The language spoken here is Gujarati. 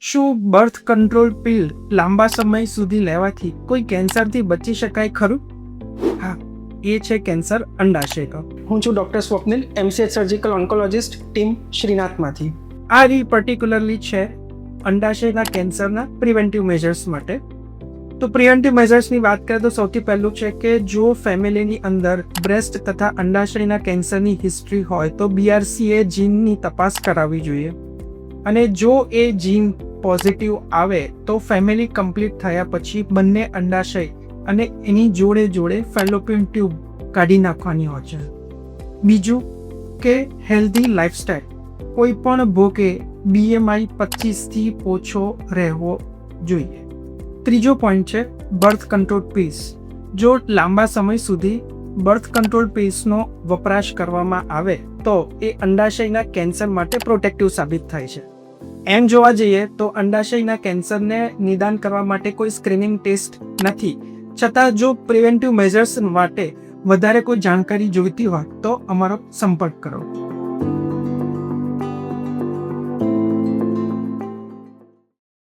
શું બર્થ કંટ્રોલ પિલ લાંબા સમય સુધી લેવાથી કોઈ કેન્સરથી બચી શકાય ખરું? હા, એ છે કેન્સર અંડાશય. હું છું doctor Swapnil, MCH surgical oncologist, team શ્રીનાથમાંથી. આ પર્ટિક્યુલરલી છે અંડાશયના કેન્સરના પ્રિવેન્ટિવ મેજર્સ માટે. તો પ્રિવેન્ટિવ મેજર્સની વાત કરીએ તો સૌથી પહેલું છે કે જો ફેમિલીની અંદર બ્રેસ્ટ તથા અંડાશયના કેન્સરની હિસ્ટ્રી હોય તો BRCA જીનની તપાસ કરાવવી જોઈએ. અને જો એ જીન પોઝિટિવ આવે તો ફેમિલી કમ્પ્લીટ થયા પછી બંને અંડાશય અને એની જોડે જોડે ફેલોપિયન ટ્યુબ કાઢી નાખવાની હોય છે. બીજું કે હેલ્ધી લાઈફસ્ટાઈલ, કોઈ પણ ભોગે BMI 25થી ઓછો રહેવો જોઈએ. ત્રીજો પોઈન્ટ છે બર્થ કંટ્રોલ પીલ્સ. જો લાંબા સમય સુધી બર્થ કંટ્રોલ પીલ્સનો વપરાશ કરવામાં આવે તો એ અંડાશયના કેન્સર માટે પ્રોટેક્ટિવ સાબિત થાય છે. એમ જોવા જઈએ તો અંડાશયના કેન્સરને નિદાન કરવા માટે કોઈ સ્ક્રીનિંગ ટેસ્ટ નથી, છતાં જો પ્રિવેન્ટિવ મેજર્સ માટે વધારે કોઈ જાણકારી જોઈતી હોય તો અમારો સંપર્ક કરો.